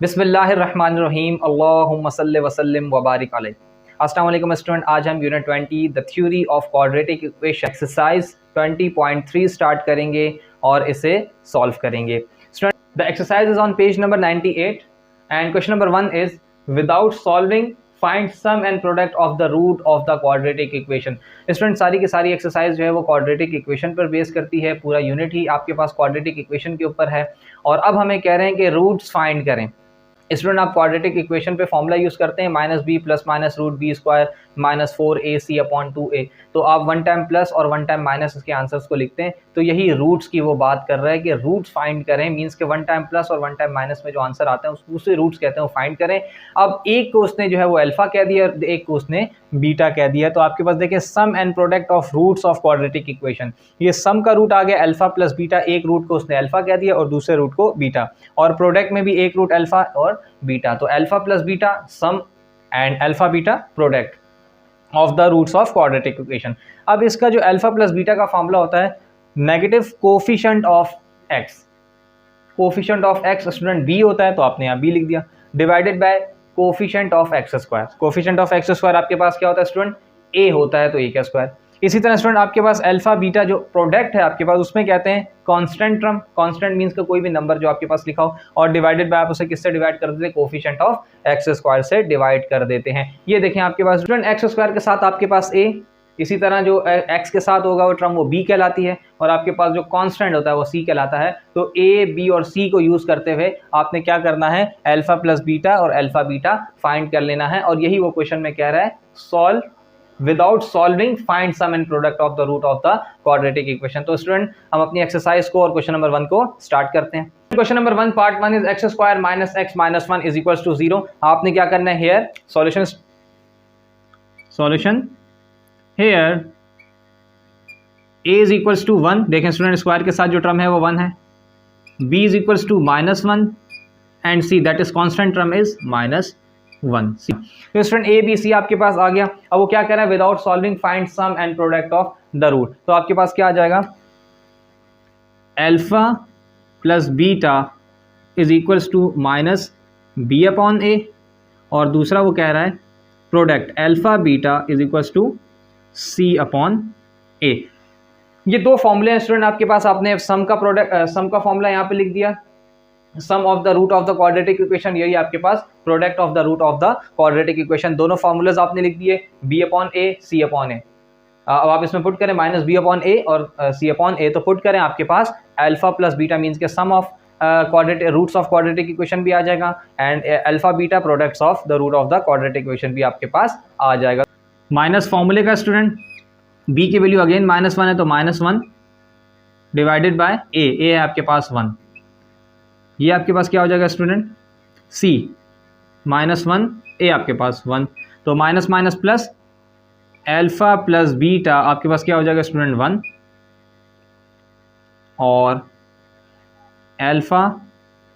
बिस्मिल्लाहिर्रहमानिर्रहीम अल्लाहुम्मा सल्लि व सल्लिम व बारिक अलैहि। अस्सलाम वालेकुम स्टूडेंट, आज हम unit 20 the theory of quadratic equation exercise 20.3 start करेंगे और इसे सॉल्व करेंगे। Student, the exercise is on page number 98 and question number 1 is without solving find sum and product of the root of the quadratic equation. Student, सारी की सारी exercise जो है वो क्वाड्रेटिक इक्वेशन पर बेस करती है। पूरा यूनिट ही आपके पास क्वाड्रेटिक इक्वेशन के ऊपर है और अब हमें कह रहे हैं कि रूट्स फाइंड करें। स्टूडेंट, आप क्वाड्रेटिक इक्वेशन पे फॉर्मूला यूज़ करते हैं -b plus minus root B square minus 4ac upon 2a। तो आप वन टाइम प्लस और वन टाइम माइनस इसके आंसर्स को लिखते हैं। तो यही रूट्स की वो बात कर रहा है कि रूट्स फाइंड करें, मींस के वन टाइम प्लस और वन टाइम माइनस में जो आंसर आते हैं उसे रूट्स कहते हैं, वो फाइंड करें। अब एक को उसने जो है वो अल्फा कह दिया और एक को उसने बीटा कह दिया। तो आपके पास देखिए sum and product of roots of quadratic equation, ये सम का रूट आ गया अल्फा प्लस बीटा, एक रूट को उसने अल्फा कह दिया और दूसरे रूट को बीटा, और प्रोडक्ट में भी एक रूट अल्फा और बीटा। तो alpha plus beta sum and alpha beta product of the roots of quadratic equation. अब इसका जो अल्फा प्लस बीटा का फॉर्मूला होता है negative coefficient of X. Coefficient of X student B होता है, तो आपने यहाँ बी लिख दिया, divided by coefficient of X square. Coefficient of X square आपके पास क्या होता है स्टूडेंट, ए होता है, तो ए का स्क्वायर। इसी तरह स्टूडेंट आपके पास अल्फा बीटा जो प्रोडक्ट है आपके पास उसमें कहते हैं कांस्टेंट टर्म। कांस्टेंट मींस का कोई भी नंबर जो आपके पास लिखा हो, और डिवाइडेड बाय आप उसे किससे डिवाइड कर देते हैं, कोफिशिएंट ऑफ एक्स स्क्वायर से डिवाइड कर देते हैं। ये देखें आपके पास स्टूडेंट एक्स स्क्वायर के साथ आपके पास ए, इसी तरह जो एक्स के साथ होगा वो टर्म वो बी कहलाती है, और आपके पास जो कांस्टेंट होता है वो सी कहलाता है। तो ए बी और सी को यूज करते हुए आपने क्या करना है, अल्फा प्लस बीटा और अल्फा बीटा फाइंड कर लेना है। और यही वो क्वेश्चन में कह रहा है, solve without solving find sum and product of the root of the quadratic equation. तो स्टूडेंट हम अपनी एक्सरसाइज को और क्वेश्चन नंबर 1 को स्टार्ट करते हैं। Question number 1 part 1 is x square minus X minus 1 is equal to 0। आपने क्या करना है here, solution here a is equals to 1। देखें स्टूडेंट स्क्वायर के साथ जो टर्म है वो 1 है, b is equals to -1 and c that is constant term is -1 c। तो स्टूडेंट a b c आपके पास आ गया। अब वो क्या कर रहा है, without solving find sum and product of the root. तो आपके पास क्या आ जाएगा, alpha plus beta is equals to minus B upon A, और दूसरा वो कह रहा है product alpha beta is equals to C upon A. ये दो फॉर्मूले हैं स्टूडेंट आपके पास। आपने सम का प्रोडक्ट सम का फॉर्मूला यहाँ पे लिख दिया, sum of the root of the quadratic equation, यही आपके पास product of the root of the quadratic equation. दोनों फॉर्मूलेज आपने लिख दिए, B upon A C upon A. अब आप इसमें पुट करें माइनस बी अपॉन ए और सी अपॉन ए, तो पुट करें आपके पास अल्फा प्लस बीटा मीन्स के sum of quadratic roots of quadratic equation भी आ जाएगा, and alpha beta products of the root of the quadratic equation भी आपके पास आ जाएगा। माइनस फॉर्मूले का स्टूडेंट b की वैल्यू अगेन -1 है, तो -1 डिवाइडेड बाय a है आपके पास 1। ये आपके पास क्या हो जाएगा स्टूडेंट, c -1 a आपके पास 1, तो minus minus plus alpha plus beta आपके पास क्या हो जाएगा स्टूडेंट 1, और अल्फा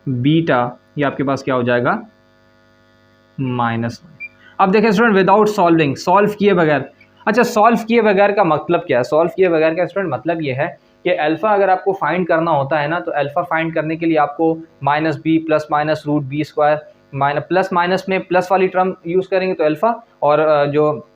बीटा ये आपके पास क्या हो जाएगा -1। अब देखें स्टूडेंट विदाउट सॉल्विंग, सॉल्व किए बगैर। अच्छा, सॉल्व किए बगैर का मतलब क्या है, सॉल्व किए बगैर का स्टूडेंट मतलब ये है कि अल्फा अगर आपको फाइंड करना होता है ना, तो अल्फा फाइंड करने के लिए आपको -b plus minus root B square plus minus में प्लस वाली टर्म यूज़ करेंगे तो अल्फा, और जो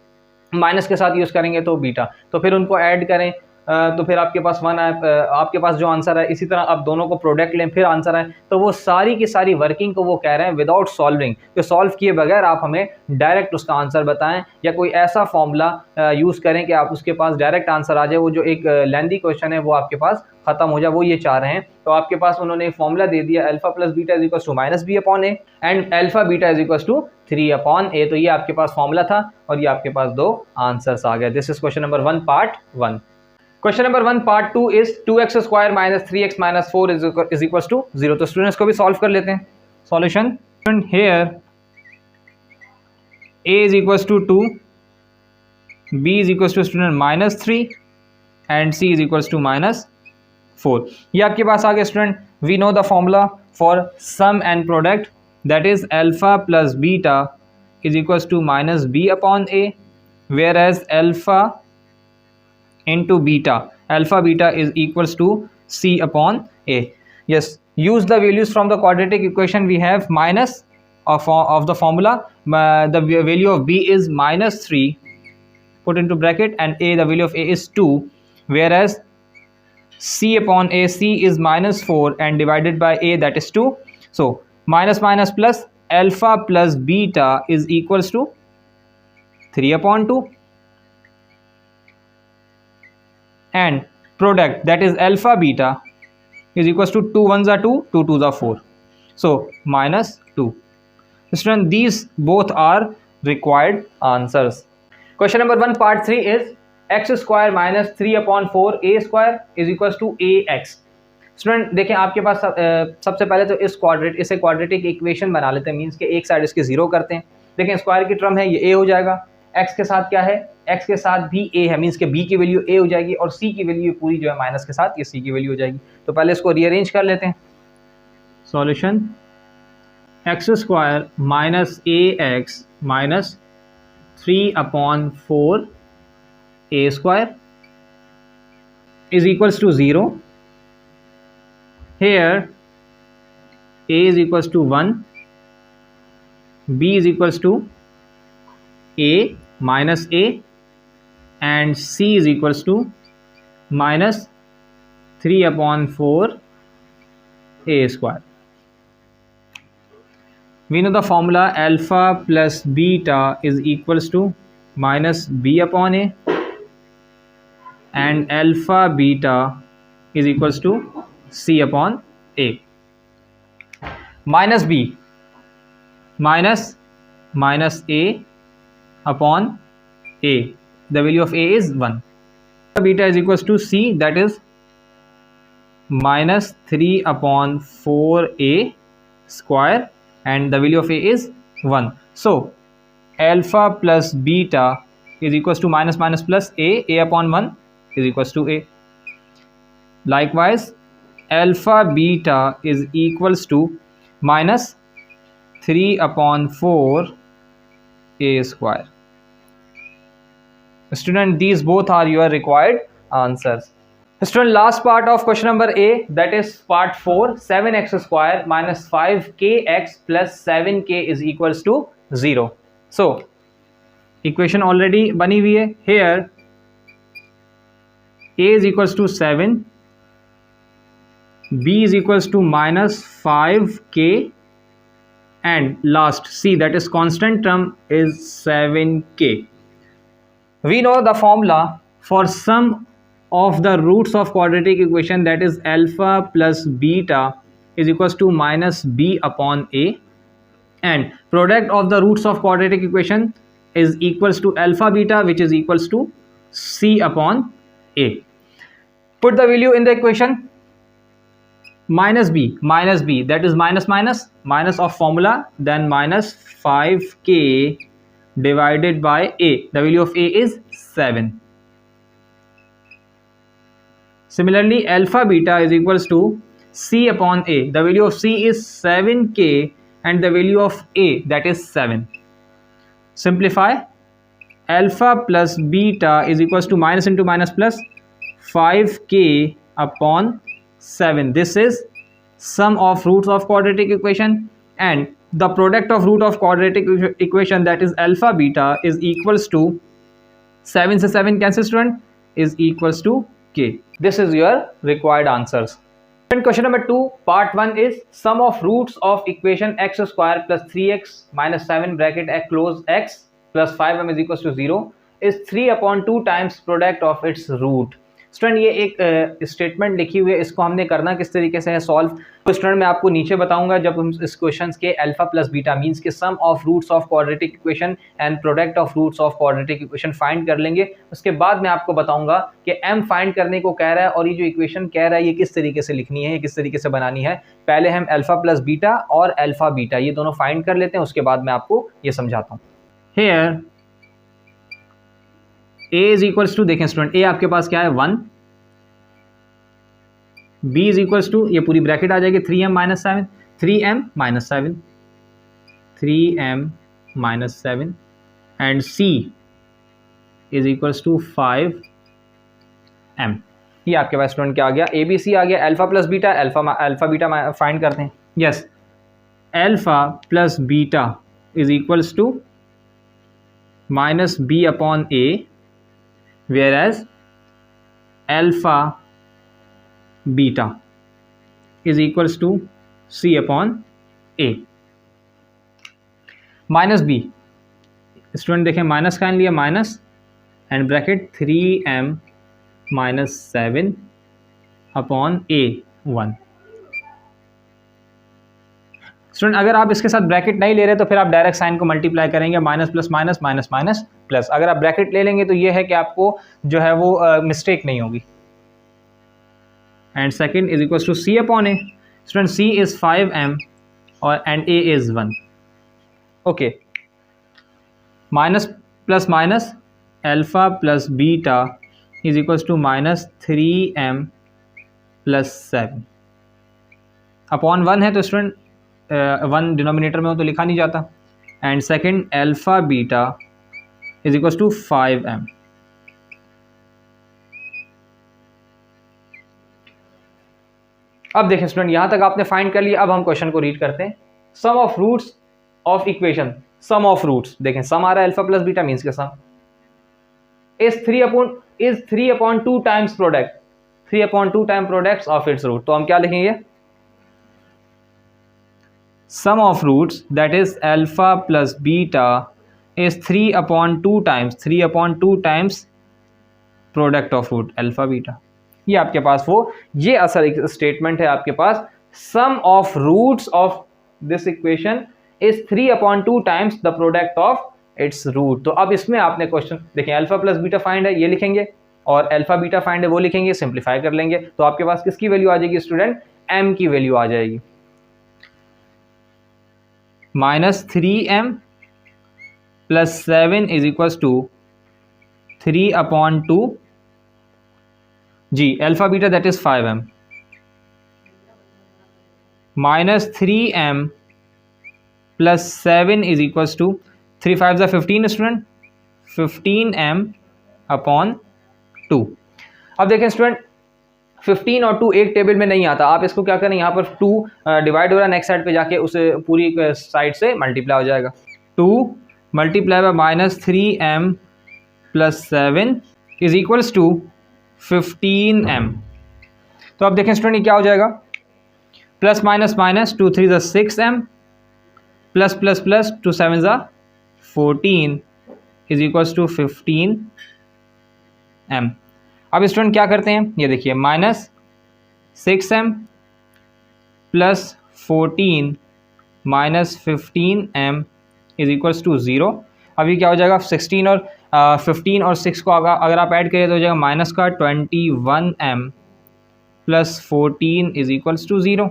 माइनस के साथ यूज़ करेंगे तो बीटा, तो फिर उनको ऐड करें तो फिर आपके पास 1 आए, आपके पास जो आंसर है। इसी तरह आप दोनों को प्रोडक्ट लें फिर आंसर आए। तो वो सारी की सारी वर्किंग को वो कह रहे हैं विदाउट सॉल्विंग, तो सॉल्व किए बगैर आप हमें डायरेक्ट उसका आंसर बताएं, या कोई ऐसा फॉर्मूला यूज़ करें कि आप उसके पास डायरेक्ट आंसर आ जाए, वो जो एक लेंदी क्वेश्चन है वो आपके पास खत्म हो जाए, वो ये चाह रहे हैं। तो आपके पास उन्होंने एक फॉर्मूला दे दिया, alpha plus beta is equal to minus B upon A and alpha beta is equal to 3 upon ए। तो ये आपके पास फॉर्मूला था और ये आपके पास दो आंसर्स आ गए। This is question number 1 part 1। Question number 1 part 2 is 2x square minus 3x minus 4 is equal to 0। तो स्टूडेंट्स को भी सॉल्व कर लेते हैं। Solution here a is equal to 2, b is equal to student -3 and c is equal to -4। ये आपके पास आ गया student. We know the formula for sum and product that is alpha plus beta is equal to -b upon a, whereas alpha into beta, alpha beta is equals to c upon a। yes, use the values from the quadratic equation. We have minus of the formula, the value of b is minus 3 put into bracket, and a, the value of a is 2, whereas c upon a, c is minus 4 and divided by a, that is 2. So minus minus plus, alpha plus beta is equals to 3 upon 2, and product, that is alpha beta, is equals to 2 ones are 2, 2 twos are 4, so minus 2. Student, these both are required answers. Question number 1 part 3 is x square minus 3 upon 4 a square is equals to ax. Student देखें, आपके पास सबसे पहले तो इसे quadratic equation बना लेते हैं, means के एक साइड इसके जीरो करते हैं. देखें स्क्वायर की टर्म है, ये a हो जाएगा, x के साथ क्या है, x के साथ भी a है, मीन्स के b की वैल्यू a हो जाएगी, और c की वैल्यू पूरी जो है माइनस के साथ ये c की वैल्यू हो जाएगी. तो पहले इसको रीअरेंज कर लेते हैं. Solution x square minus ax minus 3 upon 4 a square is equals to 0. Here a is equals to 1, b is equals to a minus a, and c is equals to minus 3 upon 4 a square. We know the formula alpha plus beta is equals to minus b upon a, and alpha beta is equals to c upon a. Minus b, minus a upon a, the value of a is 1. Beta is equals to c, that is minus 3 upon 4a square, and the value of a is 1. So alpha plus beta is equals to minus minus plus a upon 1 is equals to a. Likewise alpha beta is equals to minus 3 upon 4 a square. Student, these both are your required answers. Student, last part of question number A, that is part 4, 7x square minus 5kx plus 7k is equals to 0. So equation already bani hui hai. Here a is equals to 7, b is equals to minus 5k, and last c, that is constant term, is 7k. We know the formula for sum of the roots of quadratic equation, that is alpha plus beta is equals to minus b upon a, and product of the roots of quadratic equation is equals to alpha beta, which is equals to c upon a. Put the value in the equation. Minus b, that is minus of formula, then minus 5k divided by a, the value of a is 7. Similarly alpha beta is equals to c upon a, the value of c is 7k and the value of a, that is 7. Simplify. Alpha plus beta is equals to minus into minus plus 5k upon 7. This is sum of roots of quadratic equation, and the product of root of quadratic equation, that is alpha beta, is equals to 7 से 7 cancel, student, is equals to k. This is your required answers. And question number 2 part 1 is sum of roots of equation x square plus 3x minus 7 bracket x close x plus 5m is equals to 0 is 3 upon 2 times product of its root. Student, ये एक statement लिखी हुई है, इसको हमने करना किस तरीके से है सॉल्व, तो स्टूडेंट मैं आपको नीचे बताऊंगा जब हम इस क्वेश्चंस के अल्फा प्लस बीटा मींस के sum of roots of quadratic equation and product of roots of quadratic equation find कर लेंगे. उसके बाद मैं आपको बताऊंगा कि एम फाइंड करने को कह रहा है और ये जो इक्वेशन कह रहा है ये किस तरीके से लिखनी है, किस तरीके से बनानी है. पहले हम अल्फा प्लस बीटा और अल्फा बीटा ये दोनों फाइंड कर लेते हैं, उसके बाद मैं आपको ये समझाता हूँ. Here a is equals to, देखें स्टूडेंट, a आपके पास क्या है 1, b इज इक्वल्स टू, ये पूरी ब्रैकेट आ जाएगी 3m minus 7, 3m minus 7, 3m minus 7 and c is equals to 5m. ये आपके पास स्टूडेंट क्या आ गया, ABC आ गया, alpha plus beta, alpha beta find करते हैं। Yes, alpha plus beta is equals to minus B upon A, whereas alpha beta is equals to C upon A। Minus B, student देखें minus का लिया minus and bracket 3m minus 7 upon A1। स्टूडेंट अगर आप इसके साथ bracket नहीं ले रहे तो फिर आप डायरेक्ट साइन को मल्टीप्लाई करेंगे, minus plus minus minus minus plus. अगर आप ब्रैकेट ले लेंगे तो ये है कि आपको जो है वो मिस्टेक नहीं होगी। And second is equal to C upon A। Student C is 5m और and A is 1। Okay, minus plus minus alpha plus beta is equal to minus 3m plus 7 upon 1 है तो स्टूडेंट 1 डिनोमिनेटर में हो तो लिखा नहीं जाता। And second alpha beta is equal to 5m। अब देखें स्टूडेंट, यहां तक आपने फाइंड कर लिया। अब हम क्वेश्चन को रीड करते हैं। Sum of roots of equation, sum of roots, देखें सम आ रहा है अल्फा प्लस बीटा मीन्स के sum is 3 upon 2 times product, 3 upon 2 time products of its root. तो हम क्या लिखेंगे, sum of roots that is alpha plus beta is 3 upon 2 times, 3 upon 2 times product of root alpha beta. ये आपके पास वो, ये असल एक स्टेटमेंट है आपके पास, sum of roots of this equation is 3 upon 2 times the product of its root. तो अब इसमें आपने क्वेश्चन देखें, अल्फा प्लस बीटा फाइंड है ये लिखेंगे और अल्फा बीटा फाइंड है वो लिखेंगे, सिंप्लीफाई कर लेंगे तो आपके पास किसकी वैल्यू आ जाएगी स्टूडेंट, m की वैल्यू आ जाएगी। Minus 3m plus 7 is equal to 3 upon 2 जी alpha beta that is 5m minus 3m plus 7 is equal to 3 5 15 student, 15m upon 2। अब देखें स्टूडेंट 15 और 2 एक टेबल में नहीं आता, आप इसको क्या करें, यहाँ पर 2 डिवाइड हो रहा है, नेक्स्ट साइड पे जाके उसे पूरी साइड से मल्टीप्लाई हो जाएगा। 2 multiply by minus 3m plus 7 is equals to 15m। तो अब देखें स्टूडेंट ये क्या हो जाएगा, plus minus minus 2 3 6m plus plus plus 2 7 14 is equals to 15m। अब स्टूडेंट क्या करते हैं, ये देखिए minus 6m plus 14 minus 15m is equals to 0। अभी क्या हो जाएगा, 16 और 15 और 6 को अगर आप ऐड करें तो हो जाएगा माइनस का 21m plus 14 is equals to 0।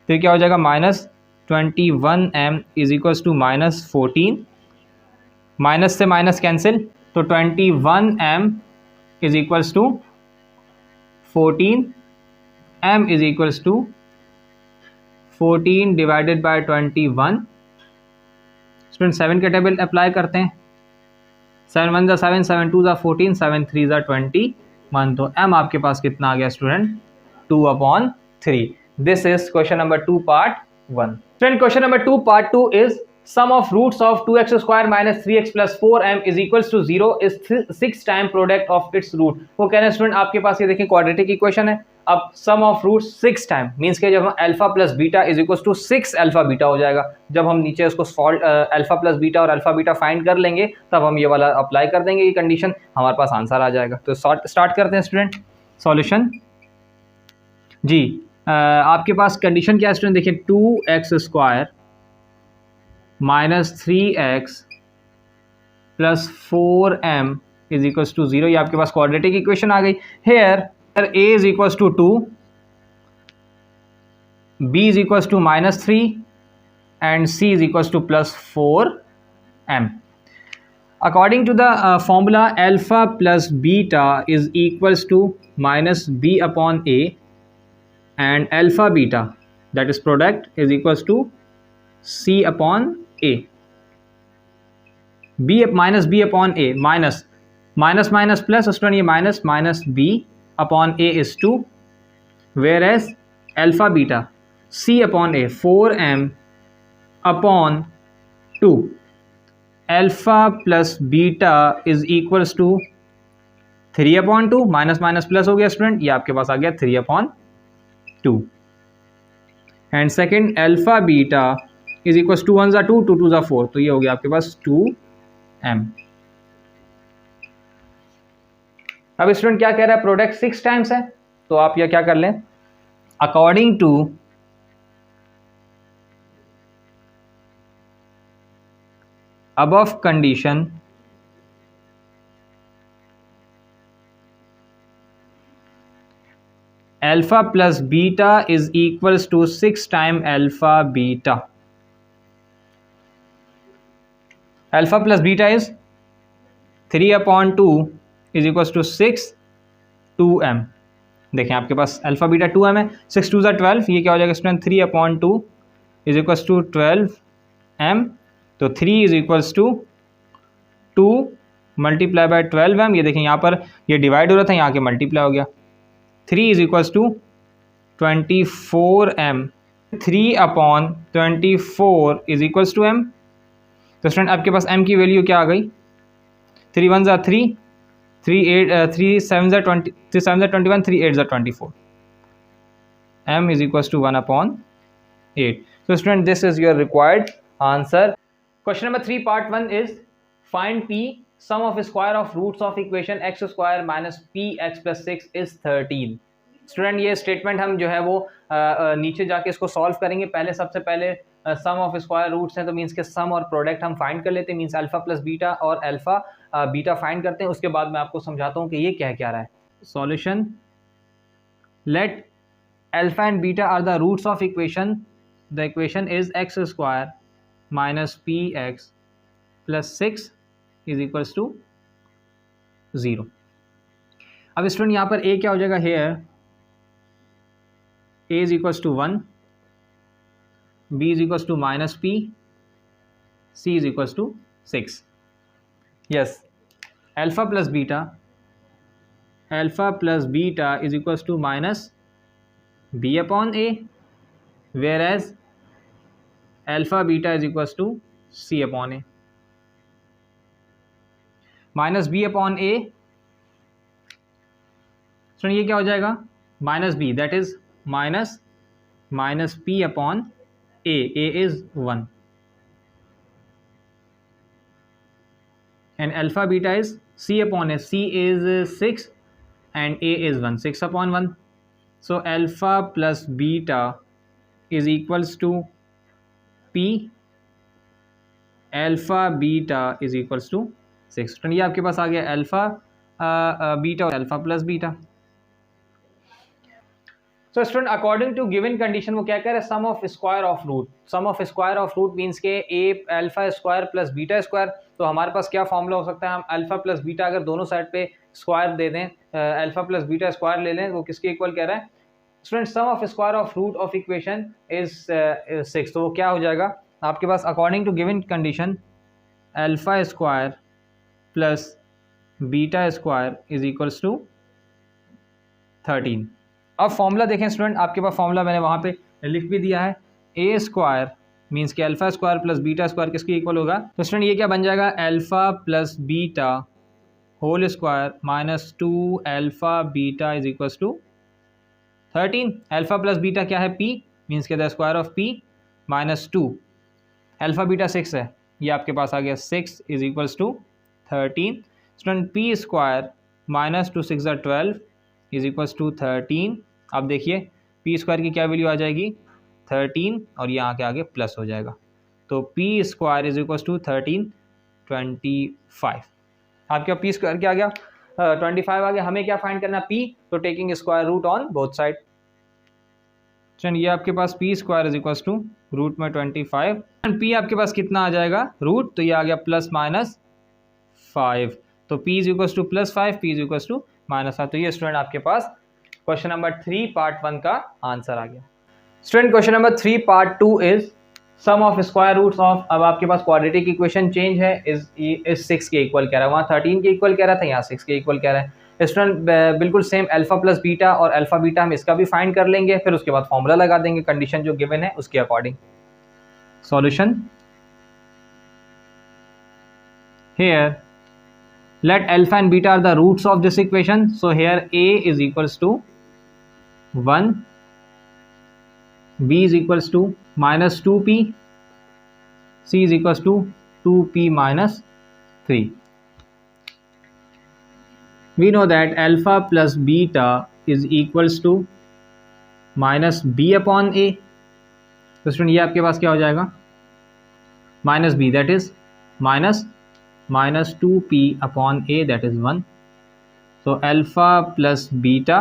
फिर क्या हो जाएगा, minus 21m is equals to minus 14, minus से माइनस कैंसिल तो 21m is equals to 14, m is equals to 14 divided by 21। Student 7 के टेबल अप्लाई करते हैं, 7 1 7 7 2 14 7 3 21। तो m आपके पास कितना आ गया student, 2/3। This is question number 2 part 1। Student question number 2 part 2 is sum of roots of 2x square minus 3x plus 4m is equals to 0 is 6 time product of its root. वो कह रहे हैं student आपके पास ये देखिए quadratic equation है, अब sum of roots 6 time means के जब हम alpha plus beta is equals to 6 alpha beta हो जाएगा। जब हम नीचे उसको सॉल्व अल्फा प्लस बीटा और अल्फा बीटा फाइंड कर लेंगे तब हम ये वाला अप्लाई कर देंगे, ये कंडीशन हमारे पास आंसर आ जाएगा। तो स्टार्ट करते हैं स्टूडेंट सॉल्यूशन। जी आपके पास कंडीशन क्या है स्टूडेंट, देखिए 2x square minus 3x plus 4m is equals to 0, ये आपके पास क्वाड्रेटिक इक्वेशन आ गई। Here a is equals to 2, b is equals to minus 3 and c is equals to plus 4m। According to the formula alpha plus beta is equals to minus b upon a and alpha beta that is product is equals to c upon a। b minus b upon a, minus minus minus plus student, ये minus minus b upon a is 2, where as alpha beta c upon a 4m upon 2, alpha plus beta is equals to 3/2, minus minus plus हो गया student, ये आपके पास आ गया 3/2, and second alpha beta is equals to 1 ज़ा 2, 2 2 ज़ा 4, तो ये हो गया आपके पास 2m। अब स्टूडेंट क्या कह रहा है, प्रोडक्ट 6 टाइम्स है, तो आप यह क्या कर लें, according to above condition alpha plus beta is equals to 6 times alpha beta. Alpha plus beta is 3/2 is equals to 6 2m। देखें आपके पास अल्फा बीटा 2m है, 6 2 ज़ा 12, ये क्या हो जाएगा student 3/2 is equals to 12m, तो 3 is equals to 2 multiply by 12m। ये देखें यहाँ पर ये डिवाइड हो रहा था, यहाँ के मल्टीप्लाई हो गया, 3 is equals to 24m, 3/24 is equals to m। तो स्टूडेंट आपके पास m की वैल्यू क्या आ गई, 3 1 ज़ा 3, 3 7 ज़ा 20, 3 7 ज़ा 21, 3 8 ज़ा 24, m is equals to 1/8. So student, this is your required answer. Question number 3 part 1 is find p, sum of square of roots of equation x square minus px plus 6 is 13. Student ये statement हम जो है वो नीचे जाके इसको solve करेंगे। पहले सबसे पहले सम ऑफ स्क्वायर रूट्स हैं, तो मीन्स के सम और प्रोडक्ट हम फाइंड कर लेते हैं, मीन्स अल्फा प्लस बीटा और अल्फा बीटा फाइंड करते हैं। उसके बाद मैं आपको समझाता हूँ कि ये क्या रहा है। Solution, let alpha and beta are the roots of equation, the equation is x square minus p x plus 6 is equals to 0। अब स्टूडेंट यहाँ पर ए क्या हो जाएगा, here a is equals to 1, b is equals to minus p, c is equals to 6. Yes, alpha plus beta is equals to minus b upon a, whereas alpha beta is equals to c upon a. Minus b upon a, so ये क्या हो जाएगा, minus b, that is minus p upon a is 1, and alpha beta is c upon a, c is 6 and a is 1, 6/1. So alpha plus beta is equals to p, alpha beta is equals to 6। तो ये आपके पास आ गया alpha beta और alpha plus beta. तो student according to given condition वो क्या कह रहा है, sum of square of root, sum of square of root means के a alpha square plus beta square. तो हमारे पास क्या फॉर्मूला हो सकता है, हम अल्फा प्लस बीटा अगर दोनों साइड पे स्क्वायर दे दें, अल्फा प्लस बीटा स्क्वायर ले लें, वो किसके इक्वल कह रहा है student, sum of square of root of equation is 6। तो वो क्या हो जाएगा आपके पास, according to given condition alpha square plus beta square is equals to 13। अब फॉर्मूला देखें स्टूडेंट, आपके पास फॉर्मूला मैंने वहाँ पे लिख भी दिया है, ए स्क्वायर मीन्स के alpha square plus beta square किसके इक्वल होगा, तो स्टूडेंट ये क्या बन जाएगा, alpha plus beta whole square minus 2 alpha beta is equals to 13। Alpha plus beta क्या है, पी मीन्स के the square of p minus 2, alpha beta 6 है, ये आपके पास आ गया 6 is equals to 13। Student p square minus 2 6 12 is equals to 13। अब देखिए पी स्क्वायर की क्या वैल्यू आ जाएगी 13, और यहाँ के आगे प्लस हो जाएगा, तो p square is equals to 13 25। आपके पी स्क्वायर क्या आ गया 25 आ गया। हमें क्या फाइंड करना पी, तो taking square root on both side. चलिए ये आपके पास p square is equals to root में 25, एंड पी आपके पास कितना आ जाएगा रूट, तो ये आ गया प्लस माइनस 5, तो p is equals to plus 5, p is equals to minus 5। तो ये स्टूडेंट आपके पास क्वेश्चन नंबर 3 पार्ट 1 का आंसर आ गया। Student question number 3 part 2 is sum of square roots of, अब आपके पास क्वाड्रेटिक इक्वेशन चेंज है, इज 6 के इक्वल कह रहा है, वहाँ 13 के इक्वल कह रहा था, यहाँ 6 के इक्वल कह रहा है। स्टूडेंट बिल्कुल सेम अल्फा प्लस बीटा और अल्फा बीटा हम इसका भी फाइंड कर लेंगे, फिर उसके बाद फॉर्मूला लगा देंगे कंडीशन जो गिवन है उसके according. Solution here let alpha and beta are the roots of this equation, so here a is equals to 1, b is equals to minus 2p, c is equals to 2p minus 3. We know that alpha plus beta is equals to minus b upon a, तो student ये आपके पास क्या हो जाएगा, minus b, that is minus 2p upon a, that is 1. So alpha plus beta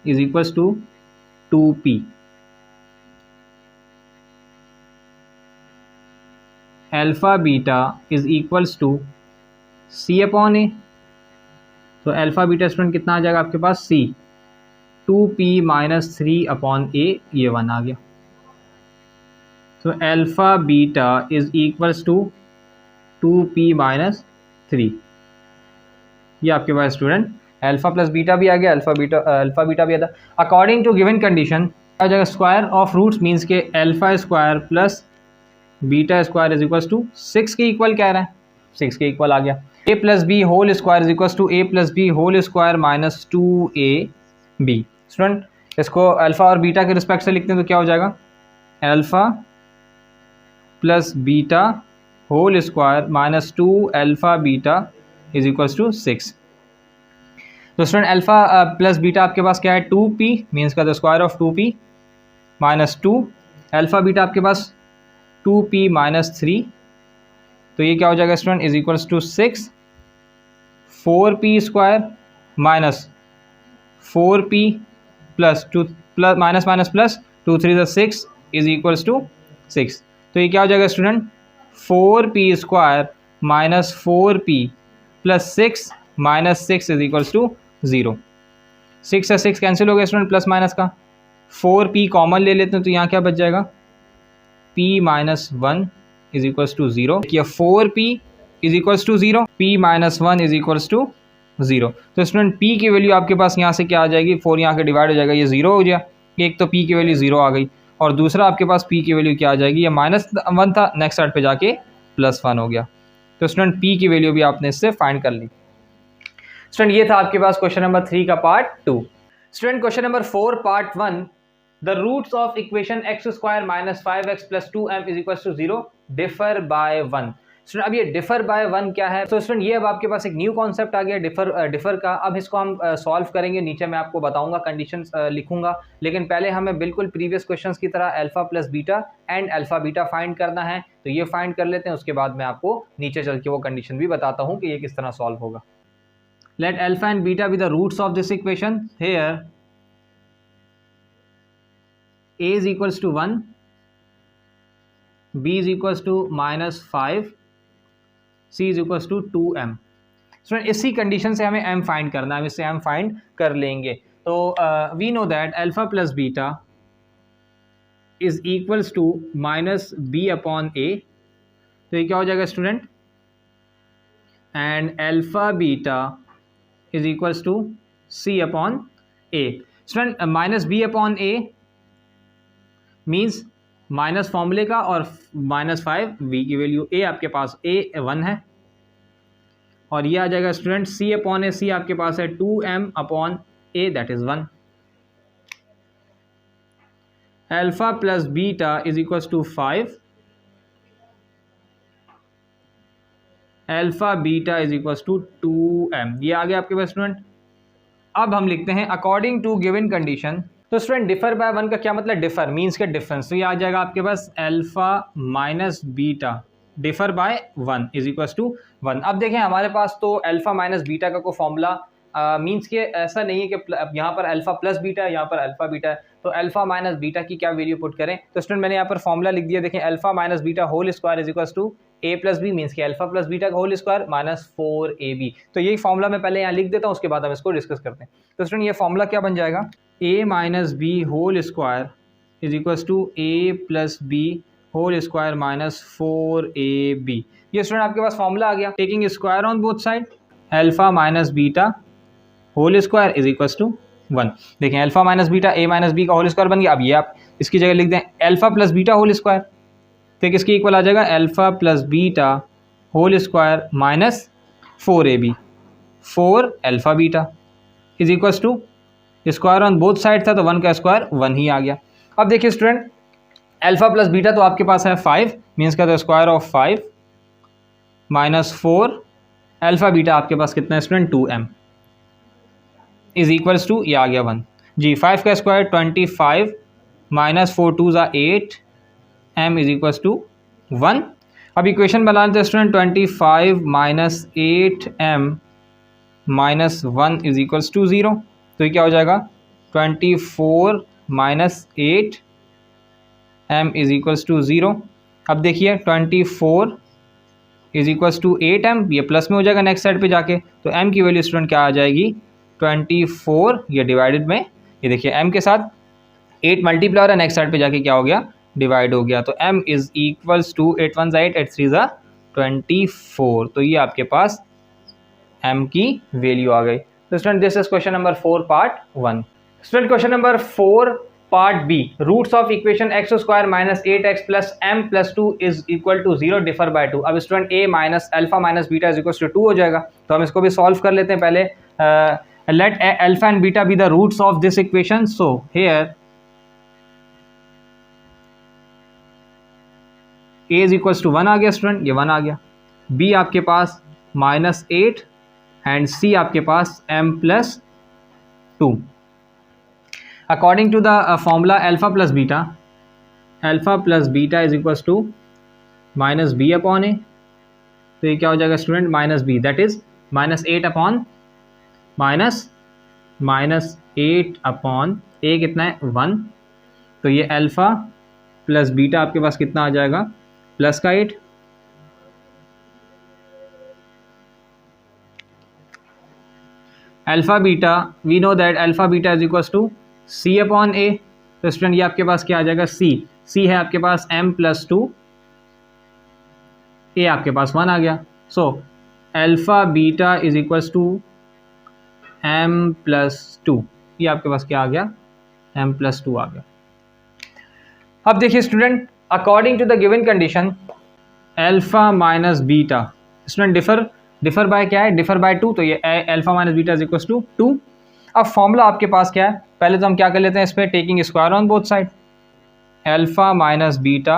is equals to 2p. Alpha beta is equals to c upon a. तो alpha beta student कितना आ जाएगा आपके पास, c, 2p minus 3 upon a, ये 1 आ गया. तो alpha beta is equals to 2p minus 3. ये आपके पास स्टूडेंट अल्फा प्लस बीटा भी आ गया, अल्फा बीटा भी आता. अकॉर्डिंग टू गिवन कंडीशन आ जाएगा स्क्वायर ऑफ रूट्स मीन्स के alpha square plus beta square is equals to 6 के इक्वल कह रहा है, 6 के इक्वल आ गया. A plus b whole square is equals to a plus b whole square minus 2ab. Student इसको अल्फा और बीटा के रिस्पेक्ट से लिखते हैं तो क्या हो जाएगा, alpha plus beta whole square minus 2 alpha beta is equals to 6. तो स्टूडेंट अल्फा प्लस बीटा आपके पास क्या है, 2p मीन्स का the square of 2p minus 2, alpha beta आपके पास 2p माइनस 3, तो ये क्या हो जाएगा student, is equals to 6, 4p square minus 4p plus 2 plus minus minus plus 2 3 6 is equals to 6. तो ये क्या हो जाएगा student, 4p square minus 4p plus 6 minus 6 is equals to 0. 6 से 6 कैंसिल हो गया स्टूडेंट प्लस माइनस का, 4p कॉमन ले लेते हैं तो यहाँ क्या बच जाएगा, p minus 1 is equals to 0. किया 4p is equals to 0, p minus 1 is equals to 0. तो स्टूडेंट p की वैल्यू आपके पास यहाँ से क्या आ जाएगी, 4 यहाँ के डिवाइड हो जाएगा, ये 0 हो गया. एक तो p की वैल्यू 0 आ गई और दूसरा आपके पास p की वैल्यू क्या आ जाएगी, ये माइनस 1 था, नेक्स्ट साइड पे जाके प्लस 1 हो गया. तो स्टूडेंट p की वैल्यू भी आपने इससे फाइंड कर ली. स्टूडेंट ये था आपके पास क्वेश्चन नंबर 3 का part 2. Student question number 4 part 1, the roots of equation x square minus 5x plus 2m is equal to 0 differ by 1. Student अब ये डिफर बाय 1 क्या है, तो स्टूडेंट ये अब आपके पास एक न्यू कॉन्सेप्ट आ गया डिफर का. अब इसको हम सॉल्व करेंगे, नीचे मैं आपको बताऊंगा, कंडीशंस लिखूंगा, लेकिन पहले हमें बिल्कुल प्रीवियस क्वेश्चंस की तरह alpha plus beta and alpha beta find करना है. तो ये फाइंड कर लेते हैं, उसके बाद मैं आपको नीचे चल के वो कंडीशन भी बताता हूँ कि ये किस तरह सॉल्व होगा. Let alpha and beta be the roots of this equation. Here a is equals to 1, b is equals to minus 5, c is equals to 2m. So इसी कंडीशन से हमें m फाइंड करना है, हम इससे m फाइंड कर लेंगे. तो we know that alpha plus beta is equals to minus b upon a. तो ये क्या हो जाएगा student, and alpha beta is equals to c upon a. Student minus b upon a means minus फॉर्मूले का और माइनस 5 b की value, a आपके पास a 1 है और ये आ जाएगा student c upon a, c आपके पास है 2m upon a, that is 1. Alpha plus beta is equals to 5, alpha beta is equals to 2m. ये आ गया आपके पास स्टूडेंट. अब हम लिखते हैं अकॉर्डिंग टू गिवन कंडीशन. तो स्टूडेंट डिफर बाय 1 का क्या मतलब, डिफर मीन्स के डिफरेंस. तो ये आ जाएगा आपके पास alpha minus beta differ by 1 is equals to 1. अब देखें हमारे पास तो अल्फा माइनस बीटा का कोई फॉर्मूला मीन्स के ऐसा नहीं है कि यहाँ पर अल्फा प्लस बीटा है, यहाँ पर अल्फा बीटा है, तो अल्फा माइनस बीटा की क्या वैल्यू पुट करें. तो स्टूडेंट मैंने यहाँ पर फॉर्मूला लिख दिया, देखें alpha minus beta whole square is equals to a plus b means के अल्फा प्लस बीटा का होल स्क्वायर माइनस 4ab. तो यही फॉर्मूला मैं पहले यहाँ लिख देता हूँ, उसके बाद हम इसको डिस्कस करते हैं. तो स्टूडेंट ये फॉर्मूला क्या बन जाएगा, a minus b whole square is equals to a plus b whole square minus 4ab. ये स्टूडेंट आपके पास फॉर्मूला आ गया. Taking square on both side, alpha minus beta whole square is equals to 1। देखें alpha minus beta a minus b का whole square बन गया। अब ये आप इसकी जगह लिख दें alpha plus beta whole square, तो किसकी इक्वल आ जाएगा alpha plus beta whole square minus 4ab 4 alpha beta is equals to square on both side था तो 1 का स्क्वायर 1 ही आ गया। अब देखिए स्टूडेंट अल्फा प्लस बीटा तो आपके पास है 5 मीन्स का तो square of 5 minus 4 alpha beta आपके पास कितना है student 2m is equals to ये आ गया 1 जी। 5 का स्क्वायर 25 माइनस 4 2 ज़ा 8 m इज इक्वल्स टू 1। अब इक्वेशन बना लेते हैं student 25 minus 8m minus 1 is equals to 0, तो ये क्या हो जाएगा 24 minus 8m is equals to 0। अब देखिए 24 इज इक्वल्स टू 8m, ये प्लस में हो जाएगा नेक्स्ट साइड पे जाके, तो m की वैल्यू स्टूडेंट क्या आ जाएगी 24, ये डिवाइडेड में ये देखिए m के साथ 8 मल्टीप्लाई हो रहा है, नेक्स्ट साइड पे जाके क्या हो गया डिवाइड हो गया, तो m इज इक्वल्स टू 8 1 8 8 3 24, तो ये आपके पास m की वैल्यू आ गई। तो student this is question number 4 part 1। Student question number 4 part b, roots of equation x square minus 8x plus m plus 2 is equal to 0 differ by 2। अब student a minus alpha minus beta is equal to 2 हो जाएगा, तो हम इसको भी solve कर लेते हैं। पहले let alpha and beta be the roots of this equation, so here a is equal to 1 आ गया स्टूडेंट, ये 1 आ गया, b आपके पास माइनस 8 एंड c आपके पास m plus 2। According to the formula alpha plus beta is equals to minus B upon ए, तो ये क्या हो जाएगा student minus b, that is minus 8 upon minus 8 upon a कितना है 1, तो ये अल्फा प्लस बीटा आपके पास कितना आ जाएगा प्लस का 8, alpha beta we know that alpha beta is equals to c upon ए, तो स्टूडेंट ये आपके पास क्या आ जाएगा c है आपके पास m प्लस 2, a आपके पास 1 आ गया, so alpha beta is equals to m plus 2, ये आपके पास क्या आ गया m प्लस 2 आ गया। अब देखिए student according to the given condition alpha minus beta student differ by क्या है डिफर बाय 2, तो ये alpha minus beta is equals to 2। अब फॉर्मूला आपके पास क्या है, पहले तो हम क्या कर लेते हैं इस पर taking square on both side, alpha minus beta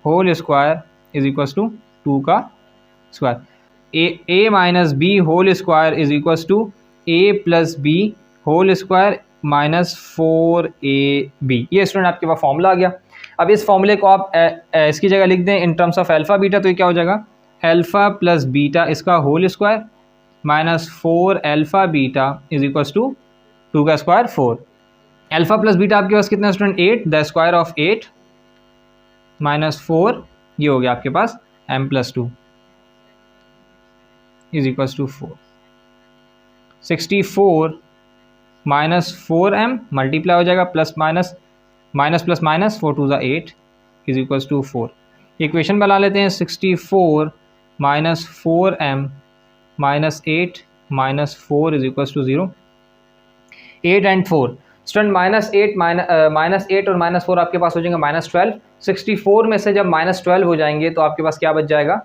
whole square is equals to 2 का square, a minus b whole square is equals to a plus b whole square minus 4ab, ये स्टूडेंट आपके पास फॉर्मूला आ गया। अब इस फॉर्मूले को आप इसकी जगह लिख दें in terms of alpha beta, तो ये क्या हो जाएगा अल्फा प्लस बीटा इसका whole square minus 4 alpha beta is equals to 2 का स्क्वायर 4, अल्फा प्लस बीटा आपके पास कितना student 8, the square of 8 minus 4, ये हो गया आपके पास m plus 2 is equals to 4, 64 minus 4m multiply हो जाएगा plus minus minus plus minus 4 2 8 is equals to 4। Equation बना लेते हैं 64 minus 4m minus 8 minus 4 is equals to 0, 8 and 4 student minus 8 और माइनस 4 आपके पास हो जाएंगे माइनस 12, 64 में से जब माइनस 12 हो जाएंगे तो आपके पास क्या बच जाएगा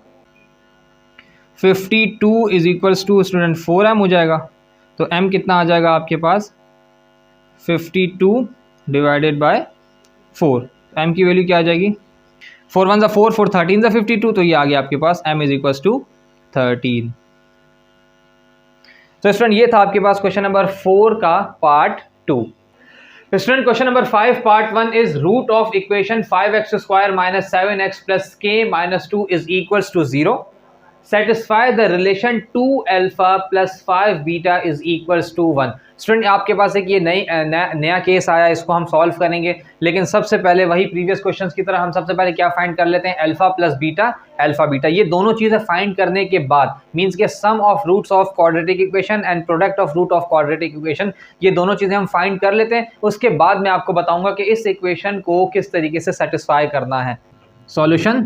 52 is equals to student 4m हो जाएगा, तो m कितना आ जाएगा आपके पास 52 डिवाइडेड बाय 4, m की वैल्यू क्या आ जाएगी 4 1 4 4 13 52, तो ये आ गया आपके पास m इज इक्वल्स टू 13। तो स्टूडेंट ये था आपके पास क्वेश्चन नंबर 4 का part 2। Student question number 5 part 1 is root of equation 5x square minus 7x plus k minus 2 is equals to 0, satisfy the relation 2 alpha plus 5 beta is equals to 1। Student आपके पास एक ये नया case आया, इसको हम solve करेंगे, लेकिन सबसे पहले वही प्रीवियस क्वेश्चंस की तरह हम सबसे पहले क्या फाइंड कर लेते हैं alpha plus beta alpha beta, ये दोनों चीज़ें फाइंड करने के बाद मींस के sum of roots of quadratic equation and product of root of quadratic equation, ये दोनों चीज़ें हम फाइंड कर लेते हैं। उसके बाद मैं आपको बताऊंगा कि इस इक्वेशन को किस तरीके से सेटिस्फाई करना है। Solution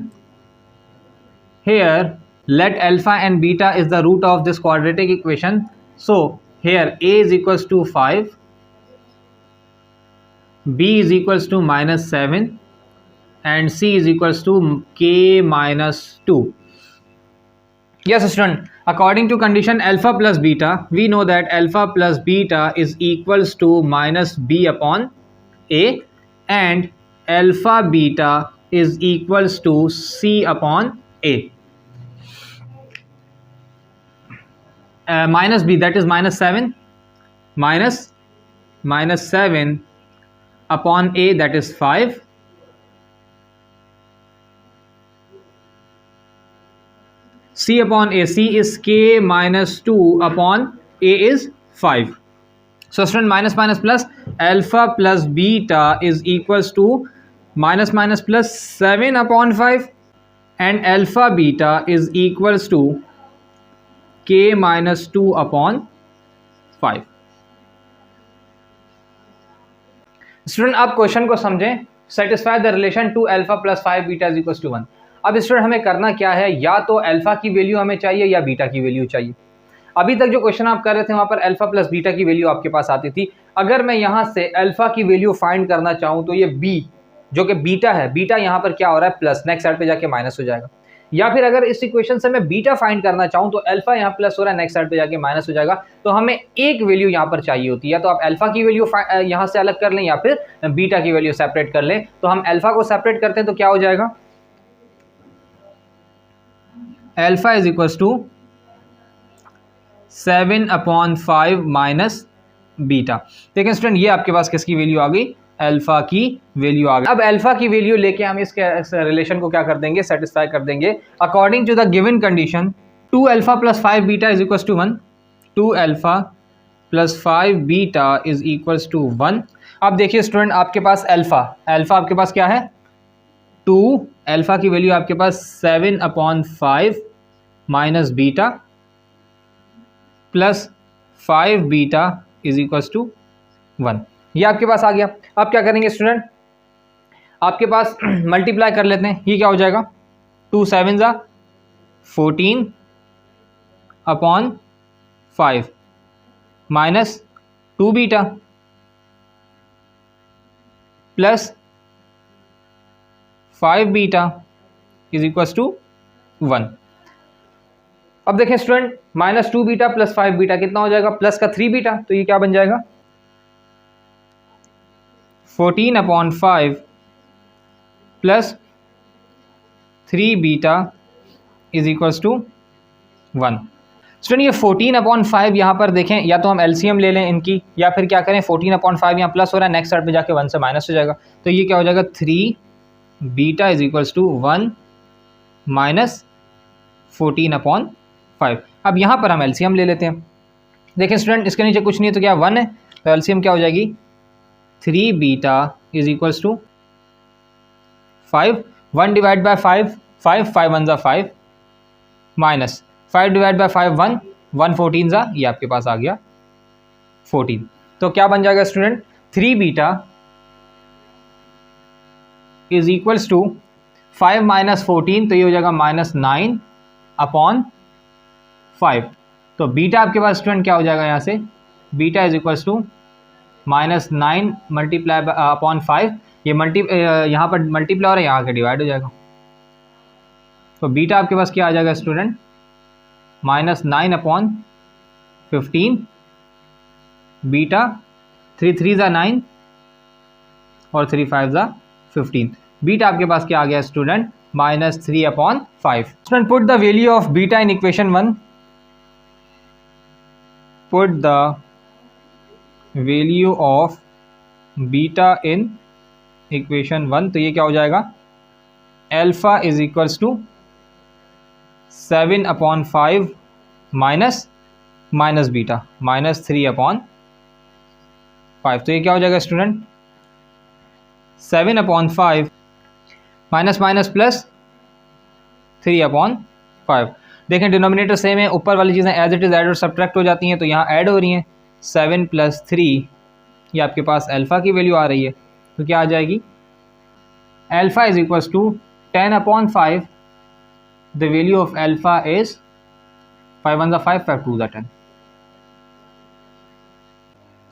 here let alpha and beta is the root of this quadratic equation, so here a is equals to 5, b is equals to minus 7, and c is equals to k minus 2. Yes, student. According to condition alpha plus beta, we know that alpha plus beta is equals to minus b upon a, and alpha beta is equals to c upon a. Minus b, that is minus 7, minus 7 upon a, that is 5, c upon a, c is k minus 2 upon a is 5. So student, minus minus plus, alpha plus beta is equals to minus minus plus 7 upon 5, and alpha beta is equals to k minus 2 upon 5. Student आप question को समझें, satisfy the relation two alpha plus 5 beta is equals to 1. अब student हमें करना क्या है, या तो अल्फा की वैल्यू हमें चाहिए या बीटा की वैल्यू चाहिए. अभी तक जो क्वेश्चन आप कर रहे थे वहां पर अल्फा प्लस बीटा की वैल्यू आपके पास आती थी. अगर मैं यहां से अल्फा की वैल्यू फाइंड करना चाहूं तो ये बी जो कि बीटा है, बीटा यहां पर क्या हो रहा है, प्लस, नेक्स्ट साइड पे जाके माइनस हो जाएगा. या फिर अगर इस इक्वेशन से मैं बीटा फाइंड करना चाहूं तो अल्फा यहाँ प्लस हो रहा है, नेक्स्ट साइड पे जाके माइनस हो जाएगा. तो हमें एक वैल्यू यहाँ पर चाहिए होती है, या तो आप अल्फा की वैल्यू यहाँ से अलग कर लें या फिर बीटा की वैल्यू सेपरेट कर लें. तो हम अल्फा को सेपरेट करते हैं तो क्या हो जाएगा, alpha is equals to 7 upon 5 minus beta. देखिए स्टूडेंट, ये आपके पास किसकी वैल्यू आ गई, अल्फा की वैल्यू आ गई. अब अल्फा की वैल्यू लेके हम इस रिलेशन को क्या कर देंगे, सेटिस्फाई कर देंगे. According to the given condition 2 alpha plus 5 beta is equals to 1, 2 alpha plus 5 beta is equals to 1. अब देखिए स्टूडेंट, आपके पास अल्फा आपके पास क्या है, 2, अल्फा की वैल्यू आपके पास 7 upon 5 minus beta plus 5 beta is equals to 1. ये आपके पास आ गया. अब क्या करेंगे स्टूडेंट, आपके पास मल्टीप्लाई कर लेते हैं. ये क्या हो जाएगा, 2 7 जा 14 upon 5 minus 2 beta plus 5 beta is equals to 1. अब देखें student, minus 2 beta plus 5 beta कितना हो जाएगा, प्लस का 3 बीटा. तो ये क्या बन जाएगा, 14 upon 5 plus 3 beta is equals to 1. Student ये 14 अपॉन 5 यहाँ पर देखें, या तो हम एलसीएम ले लें इनकी, या फिर क्या करें, 14 अपॉन 5 यहाँ प्लस हो रहा है, नेक्स्ट साइड पे जाके 1 से माइनस हो जाएगा. तो ये क्या हो जाएगा, 3 beta is equals to 1 minus 14 upon 5. अब यहाँ पर हम एलसीएम ले लेते हैं. देखें स्टूडेंट, इसके नीचे कुछ नहीं है तो क्या 1 है, तो एलसीएम क्या हो जाएगी, 3 beta is equals to 5, 1 divide by 5 5 5 1 जा 5 माइनस 5 डिवाइड बाय 5 1 1 14 जा, ये आपके पास आ गया 14. तो क्या बन जाएगा student, 3 beta is equals to 5 minus 14, तो ये हो जाएगा माइनस 9 अपॉन 5. तो बीटा आपके पास स्टूडेंट क्या हो जाएगा, यहाँ से beta is equals to minus 9 multiply upon 5. ये यहाँ पर मल्टीप्लाई और यहाँ के डिवाइड हो जाएगा. तो बीटा आपके पास क्या आ जाएगा स्टूडेंट, माइनस 9 अपॉन 15 बीटा, 3 3 जा 9 और 3 5 जा 15. बीटा आपके पास क्या आ गया student, minus 3 upon 5. Student put the value of beta in equation 1. Put the value of beta in equation 1. तो ये क्या हो जाएगा, alpha is equals to 7 upon 5 minus minus beta minus 3 upon 5. तो ये क्या हो जाएगा student, 7 upon 5 minus minus plus 3 upon 5. देखें डिनोमिनेटर सेम है, ऊपर वाली चीज़ें एज इट इज़ ऐड और सब्ट्रैक्ट हो जाती हैं, तो यहाँ ऐड हो रही हैं. 7 प्लस 3, ये आपके पास अल्फ़ा की वैल्यू आ रही है, तो क्या आ जाएगी, alpha is equals to 10 upon 5. The value of alpha is 5 1 5 5 2 10.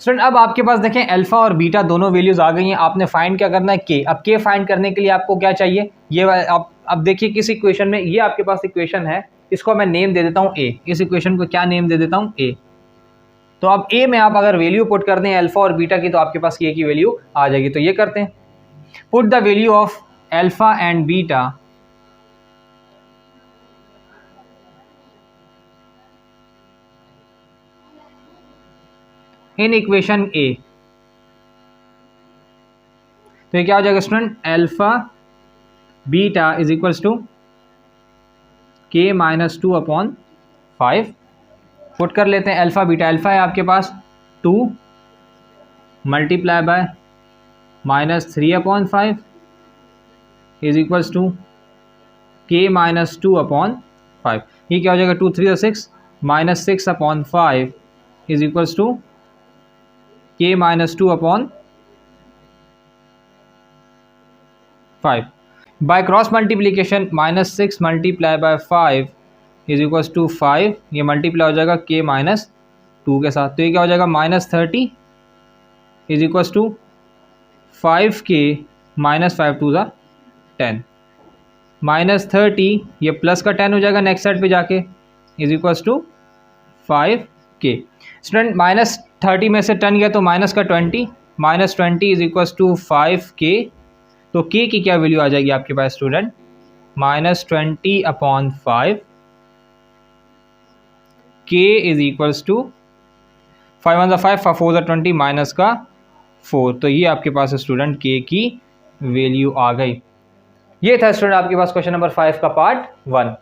Student अब आपके पास देखें अल्फा और बीटा दोनों वैल्यूज आ गई हैं। आपने फाइंड क्या करना है, के। अब के फाइंड करने के लिए आपको क्या चाहिए, ये आप अब देखिए किस इक्वेशन में, ये आपके पास इक्वेशन है, इसको मैं नेम दे देता हूँ ए। इस इक्वेशन को क्या नेम दे देता हूँ, ए। तो अब ए में आप अगर वैल्यू पुट कर दें अल्फा और बीटा की तो आपके पास के की वैल्यू आ जाएगी। तो ये करते हैं, put the value of alpha and beta in equation a. तो ये क्या हो जाएगा student, alpha beta is equals to k minus 2/5। Put कर लेते हैं अल्फा बीटा। अल्फा है आपके पास 2 multiply by -3/5 is equals to k minus 2/5। ये क्या हो जाएगा, 2 3 6 -6/5 is equals to k minus 2/5। By cross multiplication -6 multiply by 5 is equals to 5। ये मल्टीप्लाई हो जाएगा के माइनस 2 के साथ। तो ये क्या हो जाएगा, -30 is equals to 5k minus 5 2 10। -30 ये प्लस का 10 हो जाएगा नेक्स्ट साइड पे जाके, is equals to 5k। Student -30 में से 10 गया तो माइनस का 20, -20 इज इक्वल्स टू 5k। तो k की क्या वैल्यू आ जाएगी आपके पास student, -20/5। k is equals to 5 1 5 4 20 minus का 4। तो ये आपके पास स्टूडेंट k की वैल्यू आ गई। ये था स्टूडेंट आपके पास क्वेश्चन नंबर 5 का part 1।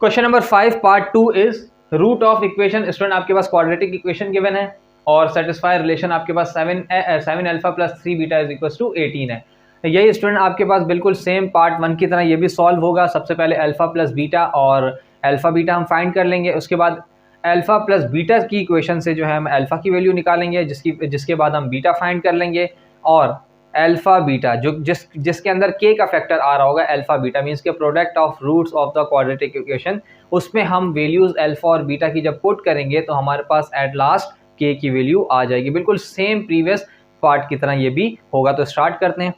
Question number 5 part 2 is root of equation. Student आपके पास क्वाड्रेटिक इक्वेशन गिवन है और सेटिस्फाई रिलेशन आपके पास 7 alpha plus 3 beta is equal to 18 है। यही स्टूडेंट आपके पास बिल्कुल सेम पार्ट 1 की तरह ये भी सॉल्व होगा। सबसे पहले अल्फा प्लस बीटा और अल्फा बीटा हम फाइंड कर लेंगे, उसके बाद अल्फा प्लस बीटा की इक्वेशन से जो है हम अल्फा की वैल्यू निकालेंगे, जिसके बाद हम बीटा फाइंड कर लेंगे। और अल्फा बीटा जिसके अंदर के का फैक्टर आ रहा होगा, अल्फा बीटा मीन्स के product of roots of the quadratic equation, उसमें हम वैल्यूज अल्फा और बीटा की जब पुट करेंगे तो हमारे पास एट लास्ट के की वैल्यू आ जाएगी। बिल्कुल सेम प्रीवियस पार्ट की तरह ये भी होगा। तो स्टार्ट करते हैं।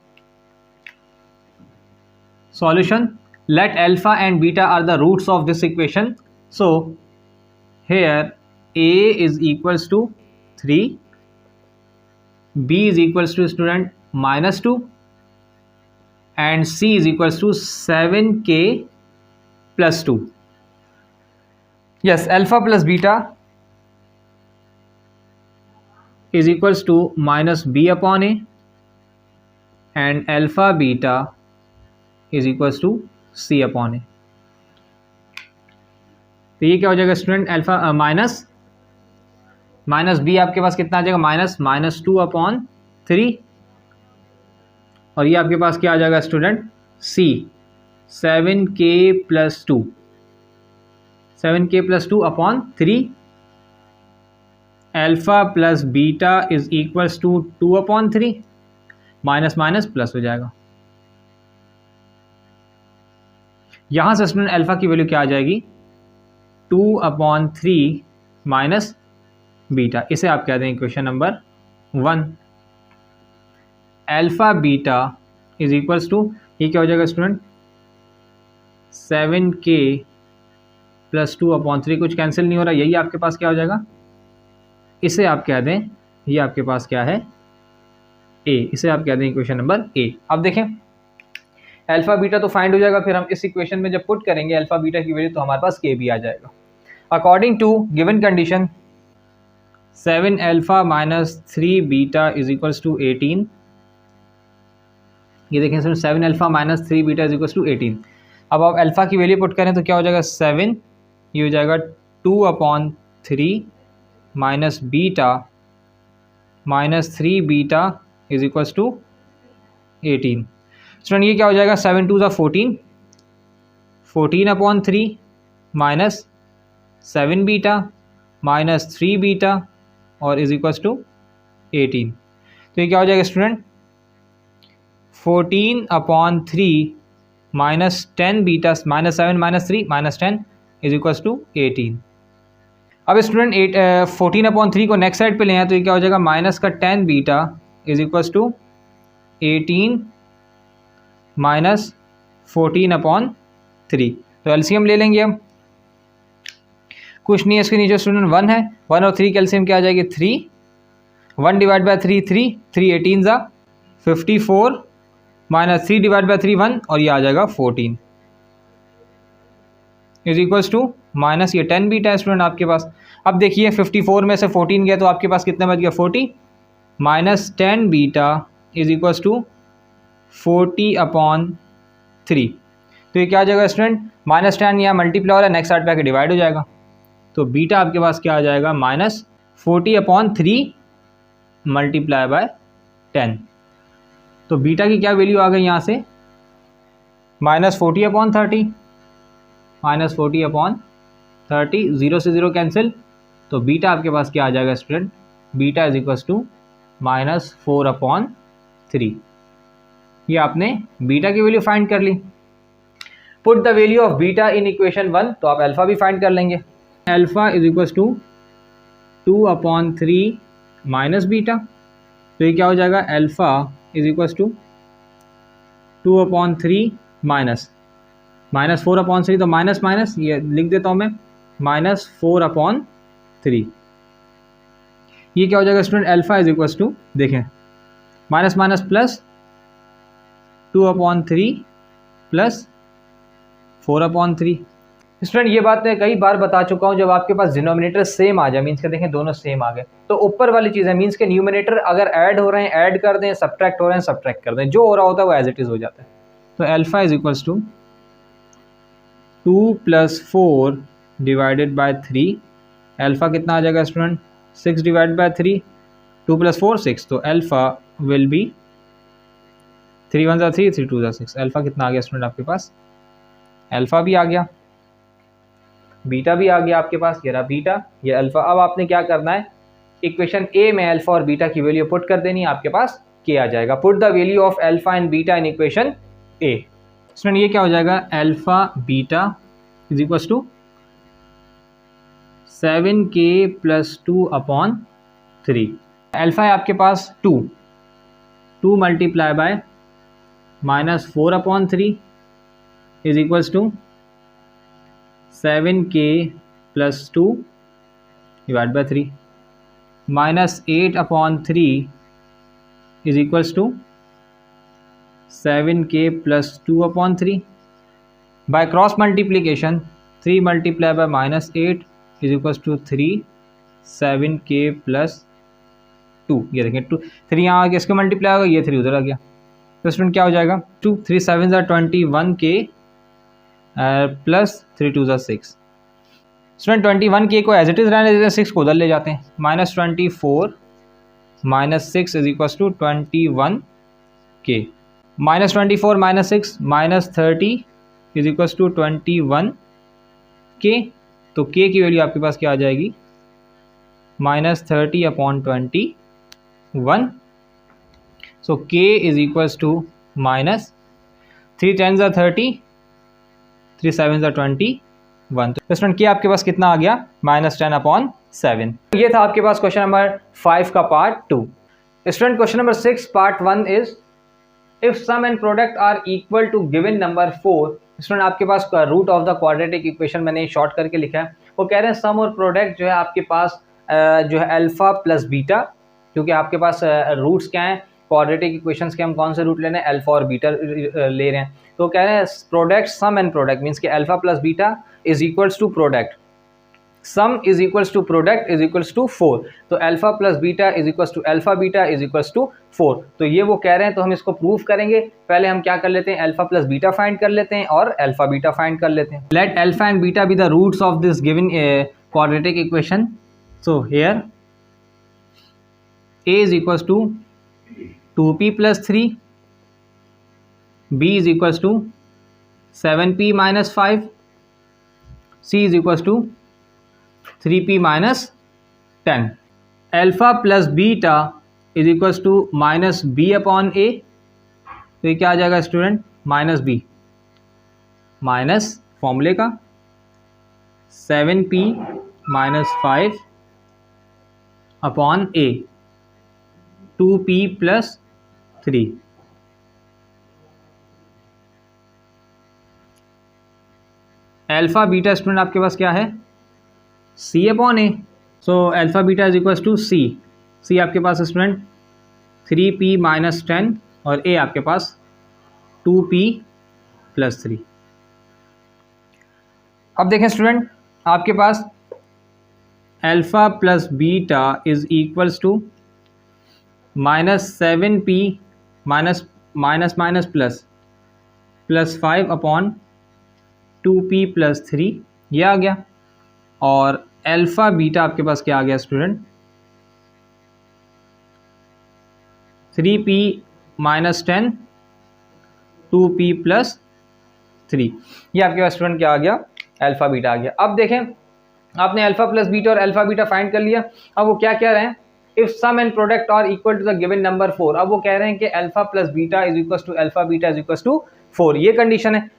Solution: let alpha and beta are the roots of this equation. So here a is equals to 3, b is equals to student -2 and c is equals to 7k plus 2. Yes, alpha plus beta is equals to -b/a and alpha beta is equals to c/a। तो ये क्या हो जाएगा student, alpha minus B आपके पास कितना आ जाएगा, -2/3 और ये आपके पास क्या आ जाएगा student, c 7k plus 2 2/3। Alpha plus beta is equals to 2/3, minus minus plus हो जाएगा। यहाँ से स्टूडेंट अल्फा की वैल्यू क्या आ जाएगी, 2/3 माइनस बीटा। इसे आप कह दें equation number 1। Alpha beta is equals to, ये क्या हो जाएगा स्टूडेंट, 7k plus 2/3, कुछ कैंसिल नहीं हो रहा, यही आपके पास क्या हो जाएगा, इसे आप कह दें, ये आपके पास क्या है, a। इसे आप कह दें इक्वेशन नंबर a। अब देखें अल्फा बीटा तो फाइंड हो जाएगा, फिर हम इस इक्वेशन में जब पुट करेंगे अल्फा बीटा की वैल्यू तो हमारे पास के भी आ जाएगा। According to given condition 7 alpha minus 3 beta is equals to 18। ये देखें sir, 7 alpha minus 3 beta is equals to 18। अब आप अल्फा की वैल्यू पुट करें तो क्या हो जाएगा, 7, ये हो जाएगा 2/3 minus beta minus 3 beta is equals to 18। Student ये क्या हो जाएगा, 7 2 14, 14/3 माइनस 7 बीटा माइनस 3 बीटा और इज इक्वल्स टू 18। तो ये क्या हो जाएगा student, 14/3 minus 10 beta minus 7 minus 3 minus 10 is equals to 18। अब स्टूडेंट 14/3 को नेक्स्ट साइड पे ले आए तो ये क्या हो जाएगा, माइनस का 10 beta is equals to 18 minus 14/3। तो एलसीएम ले लेंगे हम, कुछ नहीं है इसके नीचे स्टूडेंट 1 है, 1 और 3 की एलसीएम क्या आ जाएगी 3, 1 डिवाइड बाय 3 3, 3 18 ज़ा 54 माइनस 3 डिवाइड बाय 3 1 और ये आ जाएगा 14 इज इक्वल्स टू माइनस ये 10 बीटा है स्टूडेंट आपके पास। अब देखिए 54 में से 14 गया तो आपके पास कितना बच गया 40 minus 10 beta is equals to 40/3। तो ये क्या आ जाएगा स्टूडेंट, माइनस 10 यहाँ मल्टीप्लाई हो रहा है, नेक्स्ट साइड पे आके डिवाइड हो जाएगा, तो बीटा आपके पास क्या आ जाएगा माइनस 40/3 मल्टीप्लाई बाय 10। तो बीटा की क्या वैल्यू आ गई यहाँ से, माइनस 40/30, माइनस 40/30, 0 से 0 कैंसिल, तो बीटा आपके पास क्या आ जाएगा student, beta is equals to minus 4/3। ये आपने बीटा की वैल्यू फाइंड कर ली। Put the value of beta in equation 1, तो आप अल्फा भी फाइंड कर लेंगे। Alpha is equals to 2/3 minus beta, तो ये क्या हो जाएगा, alpha is equals to 2/3 minus 4/3, तो माइनस माइनस ये लिख देता हूँ मैं, माइनस 4/3। ये क्या हो जाएगा student, alpha is equals to, देखें minus minus plus 2/3 plus 4/3। Student ये बात मैं कई बार बता चुका हूँ, जब आपके पास डिनोमिनेटर सेम आ जाए, मीन्स के देखें दोनों सेम आ गए, तो ऊपर वाली चीज़ है, मीन्स के न्यूमिनेटर अगर ऐड हो रहे हैं ऐड कर दें, सब्ट्रैक्ट हो रहे हैं सब्ट्रैक्ट कर दें, जो हो रहा होता है वो एज इट इज़ हो जाता है। तो alpha is equals to 2 + 4 divided by 3, alpha कितना आ जाएगा स्टूडेंट, 6 डिवाइड बाय 3, 2 + 4 6, तो अल्फा विल बी 3 1 3, 3 2 6, अल्फा कितना आ गया स्टूडेंट आपके पास, अल्फा भी आ गया, बीटा भी आ गया आपके पास, ये रहा बीटा, ये अल्फा। अब आपने क्या करना है, इक्वेशन ए में अल्फा और बीटा की वैल्यू पुट कर देनी है, आपके पास के आ जाएगा। Put the value of alpha and beta in equation A. Student ये क्या हो जाएगा, alpha beta is equals to 7k + 2/3। Alpha है आपके पास 2 multiply by minus 4/3 is equals to 7k + 2 divide by 3 minus 8/3 is equals to 7k + 2/3। By cross multiplication 3 multiply by minus 8 is equals to 3, 7k + 2, ये देखें 2 3 यहाँ आगे इसके multiply होगा, ये 3 उधर आ गया, तो स्टूडेंट क्या हो जाएगा 2 3 7 21k प्लस 3 2 6। स्टूडेंट 21k को एज इट इज़ रहने देते हैं, 6 को उधर ले जाते हैं, minus 24 minus 6 is equals to 21k, minus 24 minus 6 minus 30 is equals to 21k, तो k की वैल्यू आपके पास क्या आ जाएगी, minus 30/21। So k is equals to minus 3 10 30, 3 7 21। तो स्टूडेंट क्या आपके पास कितना आ गया, -10/7। ये था आपके पास क्वेश्चन नंबर 5 का part 2। Student question number 6 part 1 is if sum and product are equal to given number 4। Student आपके पास root of the quadratic equation मैंने शॉर्ट करके लिखा है, वो कह रहे हैं सम और प्रोडक्ट जो है आपके पास जो है अल्फा प्लस बीटा, क्योंकि आपके पास रूट्स क्या हैं क्वाड्रेटिक इक्वेशंस के, हम कौन से रूट ले रहे हैं, अल्फा और बीटा ले रहे हैं, तो कह रहे हैं product sum and product means कि alpha plus beta is equals to product, sum is equals to product is equals to 4, तो alpha plus beta is equals to alpha beta is equals to 4। तो ये वो कह रहे हैं, तो हम इसको प्रूव करेंगे। पहले हम क्या कर लेते हैं, अल्फा प्लस बीटा फाइंड कर लेते हैं और अल्फा बीटा फाइंड कर लेते हैं। Let alpha and beta be the roots of this given quadratic equation. So here a is equals to 2p plus 3, b is equals to 7p minus 5, c is equals to 3p minus 10. Alpha plus beta is equals to minus b upon a, तो ये क्या आ जाएगा student, minus B minus फॉर्मूले का 7p minus 5 upon a, 2p plus 3। Alpha beta student आपके पास क्या है, c upon a. So alpha beta is equal to c. C आपके पास स्टूडेंट 3p माइनस 10 और a आपके पास 2p प्लस 3। अब देखें स्टूडेंट, आपके पास alpha plus beta is equals to minus 7p minus minus minus plus plus 5 upon 2p plus 3, ये आ गया। और अल्फा बीटा आपके पास क्या आ गया student, 3p minus 10 2p plus 3, ये आपके पास स्टूडेंट क्या आ गया, अल्फा बीटा आ गया। अब देखें, आपने अल्फा प्लस बीटा और अल्फा बीटा फाइंड कर लिया। अब वो क्या कह रहे हैं, if sum and product are equal to the given number 4। अब वो कह रहे हैं कि alpha plus beta is equal to alpha beta is equal to 4, ये कंडीशन है।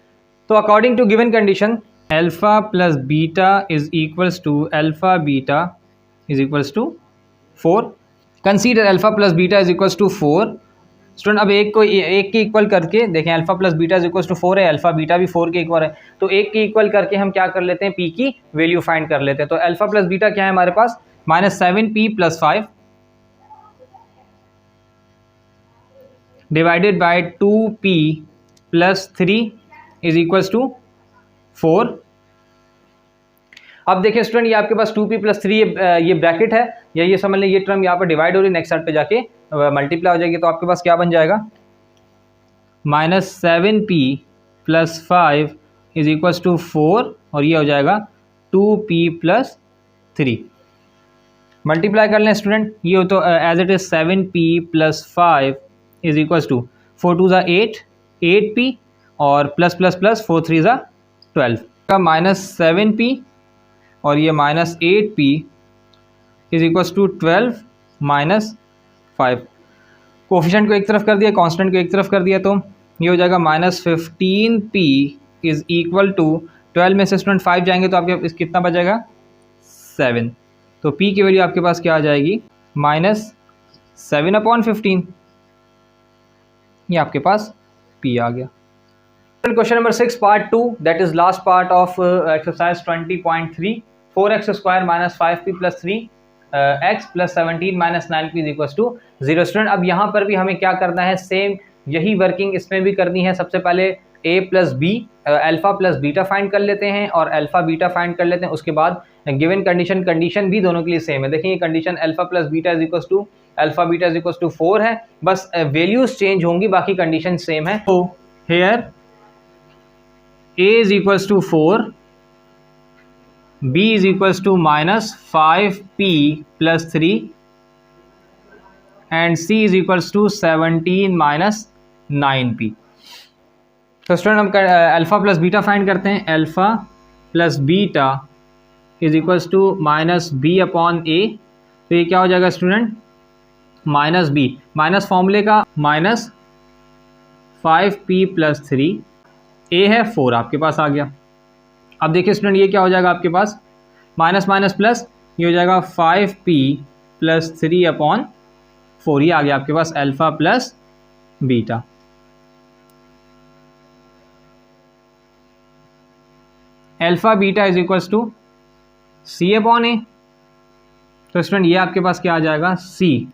तो according to given condition alpha plus beta is equals to alpha beta is equals to 4। Consider alpha plus beta is equals to 4। Student अब एक के equal करके देखें, alpha plus beta is equals to 4 है, alpha beta भी 4 के equal है, तो एक के इक्वल करके हम क्या कर लेते हैं, पी की वैल्यू फाइंड कर लेते हैं। तो अल्फा प्लस बीटा क्या है हमारे पास, minus 7p plus 5 divided by 2p plus 3 is equals to 4। अब देखिए स्टूडेंट, ये आपके पास 2p प्लस 3 ये ब्रैकेट है, या ये समझ लें ये टर्म यहाँ पर डिवाइड हो रही है, नेक्स्ट साइड पे जाके मल्टीप्लाई हो जाएगी। तो आपके पास क्या बन जाएगा, minus 7p plus 5 is equals to 4, और ये हो जाएगा 2p प्लस 3। मल्टीप्लाई कर लें स्टूडेंट, ये हो तो as it is 7p plus 5 is equals to 4 2 ज़ा 8p और प्लस प्लस प्लस 4 3 ज़ा 12 का माइनस 7p और ये minus 8p is equals to 12 minus 5। Coefficient को एक तरफ कर दिया, कांस्टेंट को एक तरफ कर दिया, तो ये हो जाएगा minus 15p is equal to 12 में से स्टूडेंट 5 जाएंगे तो आपके कितना बचेगा, 7। तो p की वैल्यू आपके पास क्या आ जाएगी, माइनस 7 अपॉन 15, ये आपके पास p आ गया। Question number 6 part 2, that is last part of exercise 20.3। 4x square minus 5p plus 3 x plus 17 minus 9p is equal to 0। Student अब यहाँ पर भी हमें क्या करना है, सेम यही वर्किंग इसमें भी करनी है। सबसे पहले a plus b alpha plus beta find कर लेते हैं और अल्फा बीटा फाइंड कर लेते हैं। उसके बाद गिवन कंडीशन भी दोनों के लिए सेम है। देखिए ये condition alpha plus beta is equal to alpha beta is equal to 4 है, बस वैल्यूज चेंज होंगी, बाकी कंडीशन सेम है। तो hair a is equals to 4, b is equals to minus 5p plus 3 and c is equals to 17 minus 9p। तो student हम alpha plus beta find करते हैं। Alpha plus beta is equals to minus B upon ए, तो ये क्या हो जाएगा student, minus B, minus फॉर्मूले का माइनस 5p प्लस 3, ए है 4 आपके पास आ गया। अब देखिए स्टूडेंट ये क्या हो जाएगा आपके पास, माइनस माइनस प्लस, ये हो जाएगा 5p प्लस 3 अपॉन 4, ये आ गया आपके पास alpha plus beta. Alpha beta is equals to C upon ए, तो स्टूडेंट ये आपके पास क्या आ जाएगा, सी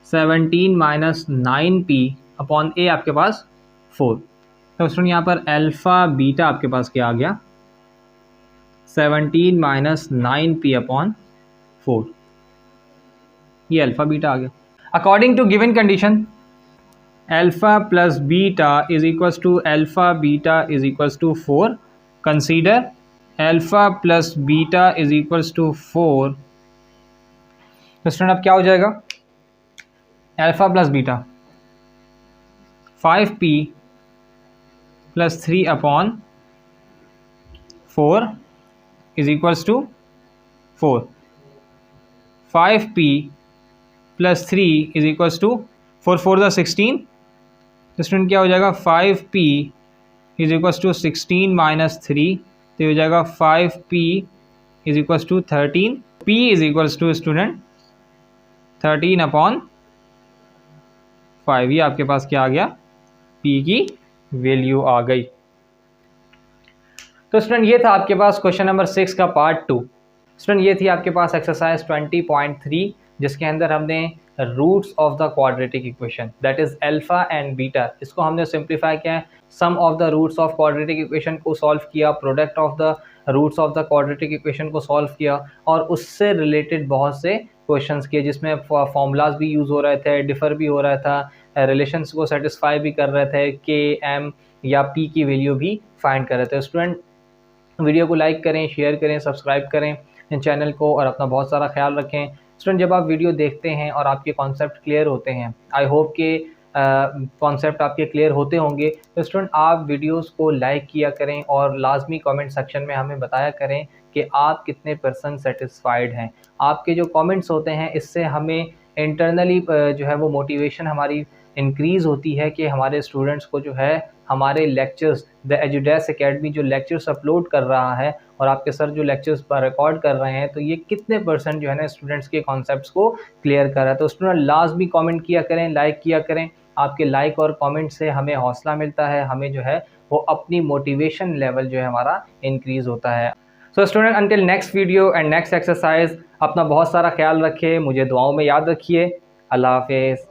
17 माइनस 9p अपॉन ए आपके पास 4। तो स्टूडेंट यहाँ पर अल्फ़ा बीटा आपके पास क्या आ गया, 17 माइनस 9p अपॉन 4, ये अल्फ़ा बीटा आ गया। According to given condition alpha plus beta is equals to alpha beta is equals to 4। Consider alpha plus beta is equals to 4। तो स्टूडेंट अब क्या हो जाएगा, alpha plus beta 5p plus 3 upon 4 is equals to 4, 5p plus 3 is equals to 4 4 16। तो student क्या हो जाएगा, 5p is equals to 16 minus 3, तो हो जाएगा 5p is equals to 13, P is equals to student 13/5। ये आपके पास क्या आ गया, P की वैल्यू आ गई। तो स्टूडेंट ये था आपके पास क्वेश्चन नंबर 6 का पार्ट 2। स्टूडेंट ये थी आपके पास एक्सरसाइज 20.3 जिसके अंदर हमने roots of the quadratic equation that is alpha and beta, इसको हमने सिंप्लीफाई किया है। Sum of the roots of quadratic equation को सॉल्व किया, product of the roots of the quadratic equation को सॉल्व किया और उससे रिलेटेड बहुत से क्वेश्चंस किए जिसमें फॉर्मूलाज भी यूज़ हो रहे थे, डिफर भी हो रहा था, रिलेशंस को सेटिस्फाई भी कर रहे थे, के एम या पी की वैल्यू भी फाइंड कर रहे थे। स्टूडेंट वीडियो को लाइक करें, शेयर करें, सब्सक्राइब करें इन चैनल को और अपना बहुत सारा ख्याल रखें। स्टूडेंट जब आप वीडियो देखते हैं और आपके कॉन्सेप्ट क्लियर होते हैं, आई होप के कॉन्सेप्ट आपके क्लियर होते होंगे, तो स्टूडेंट आप वीडियोस को लाइक किया करें और लाजमी कमेंट सेक्शन में हमें बताया करें कि आप कितने % सेटिस्फाइड हैं। आपके जो कमेंट्स होते हैं इससे हमें इंटरनली जो है वो मोटिवेशन हमारी इंक्रीज़ होती है कि हमारे स्टूडेंट्स को जो है हमारे लेक्चर्स, द एजुडेस एकेडमी जो लेक्चर्स अपलोड कर रहा है और आपके सर जो लेक्चर्स पर रिकॉर्ड कर रहे हैं, तो ये कितने % जो है ना स्टूडेंट्स के कॉन्सेप्ट्स को क्लियर कर रहा है। तो स्टूडेंट लाजमी कमेंट किया करें, लाइक किया करें। आपके लाइक और कमेंट से हमें हौसला मिलता है, हमें जो है वो अपनी मोटिवेशन लेवल जो है हमारा इंक्रीज़ होता है। So student until next video and next exercise, अपना बहुत सारा ख्याल रखिए, मुझे दुआओं में याद रखिए। अल्लाह हाफिज़।